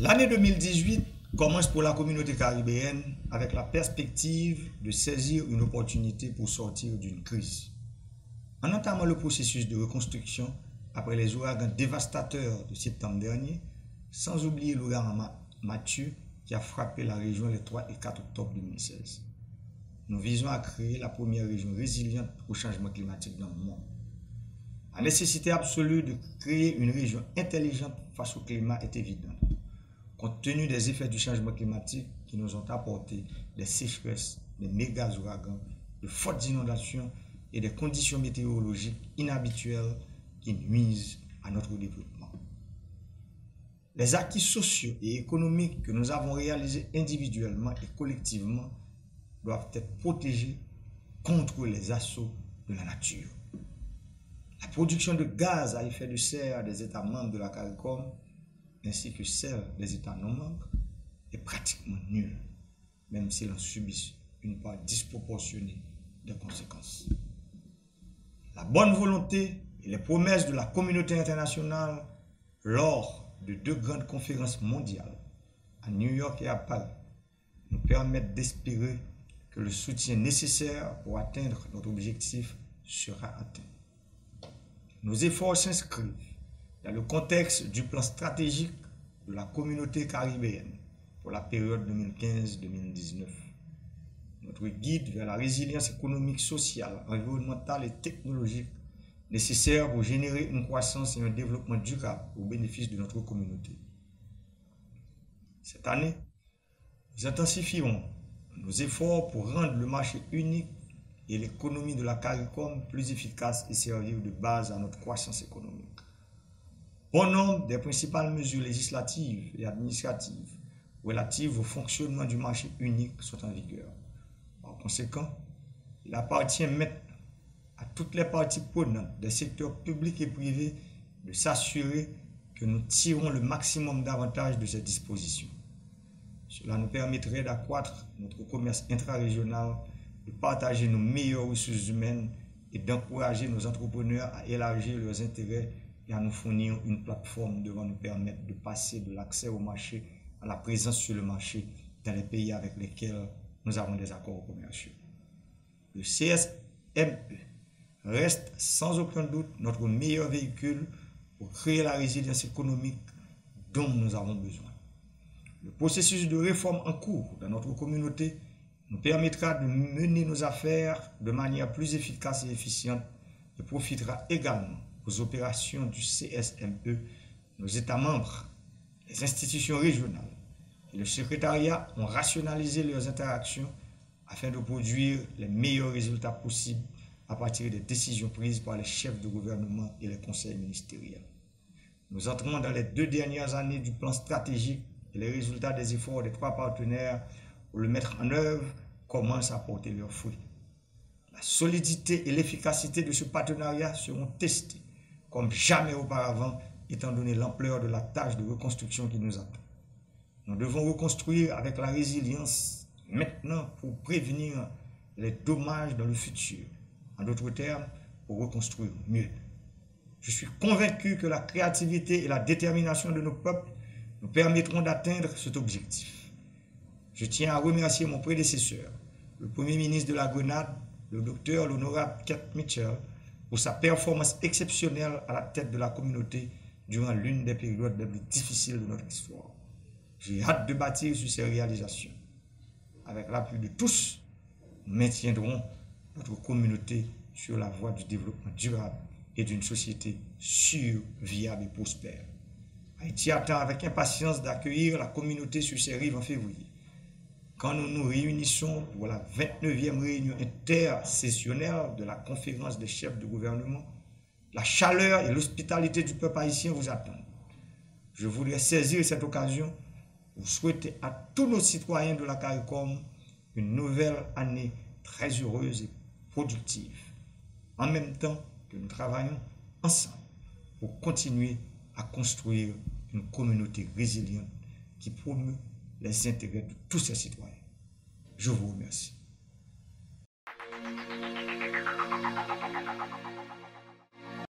L'année 2018 commence pour la communauté caribéenne avec la perspective de saisir une opportunité pour sortir d'une crise. En entamant le processus de reconstruction après les ouragans dévastateurs de septembre dernier, sans oublier l'ouragan Mathieu qui a frappé la région les 3 et 4 octobre 2016. Nous visons à créer la première région résiliente au changement climatique dans le monde. La nécessité absolue de créer une région intelligente face au climat est évidente. Compte tenu des effets du changement climatique qui nous ont apporté des sécheresses, des méga ouragans, de fortes inondations et des conditions météorologiques inhabituelles qui nuisent à notre développement. Les acquis sociaux et économiques que nous avons réalisés individuellement et collectivement doivent être protégés contre les assauts de la nature. La production de gaz à effet de serre des États membres de la CARICOM ainsi que celle des États non membres est pratiquement nulle, même s'ils en subissent une part disproportionnée des conséquences. La bonne volonté et les promesses de la communauté internationale lors de 2 grandes conférences mondiales à New York et à Paris nous permettent d'espérer que le soutien nécessaire pour atteindre notre objectif sera atteint. Nos efforts s'inscrivent dans le contexte du plan stratégique de la communauté caribéenne pour la période 2015-2019. Notre guide vers la résilience économique, sociale, environnementale et technologique nécessaire pour générer une croissance et un développement durable au bénéfice de notre communauté. Cette année, nous intensifierons nos efforts pour rendre le marché unique et l'économie de la CARICOM plus efficaces et servir de base à notre croissance économique. Bon nombre des principales mesures législatives et administratives relatives au fonctionnement du marché unique sont en vigueur. Par conséquent, il appartient maintenant à toutes les parties prenantes des secteurs publics et privés de s'assurer que nous tirons le maximum d'avantages de ces dispositions. Cela nous permettrait d'accroître notre commerce intra-régional, de partager nos meilleures ressources humaines et d'encourager nos entrepreneurs à élargir leurs intérêts et à nous fournir une plateforme devant nous permettre de passer de l'accès au marché à la présence sur le marché dans les pays avec lesquels nous avons des accords commerciaux. Le CSME reste sans aucun doute notre meilleur véhicule pour créer la résilience économique dont nous avons besoin. Le processus de réforme en cours dans notre communauté nous permettra de mener nos affaires de manière plus efficace et efficiente et profitera également aux opérations du CSME, nos États membres, les institutions régionales et le secrétariat ont rationalisé leurs interactions afin de produire les meilleurs résultats possibles à partir des décisions prises par les chefs de gouvernement et les conseils ministériels. Nous entrons dans les 2 dernières années du plan stratégique et les résultats des efforts des 3 partenaires pour le mettre en œuvre commencent à porter leurs fruits. La solidité et l'efficacité de ce partenariat seront testées comme jamais auparavant, étant donné l'ampleur de la tâche de reconstruction qui nous attend. Nous devons reconstruire avec la résilience maintenant pour prévenir les dommages dans le futur. En d'autres termes, pour reconstruire mieux. Je suis convaincu que la créativité et la détermination de nos peuples nous permettront d'atteindre cet objectif. Je tiens à remercier mon prédécesseur, le Premier ministre de la Grenade, le docteur l'honorable Keith Mitchell, pour sa performance exceptionnelle à la tête de la communauté durant l'une des périodes les plus difficiles de notre histoire. J'ai hâte de bâtir sur ces réalisations. Avec l'appui de tous, nous maintiendrons notre communauté sur la voie du développement durable et d'une société sûre, viable et prospère. Haïti attend avec impatience d'accueillir la communauté sur ses rives en février, quand nous nous réunissons pour la 29e réunion intersessionnelle de la conférence des chefs de gouvernement. La chaleur et l'hospitalité du peuple haïtien vous attendent. Je voudrais saisir cette occasion pour souhaiter à tous nos citoyens de la CARICOM une nouvelle année très heureuse et productive, en même temps que nous travaillons ensemble pour continuer à construire une communauté résiliente qui promeut les intérêts de tous ses citoyens. Je vous remercie.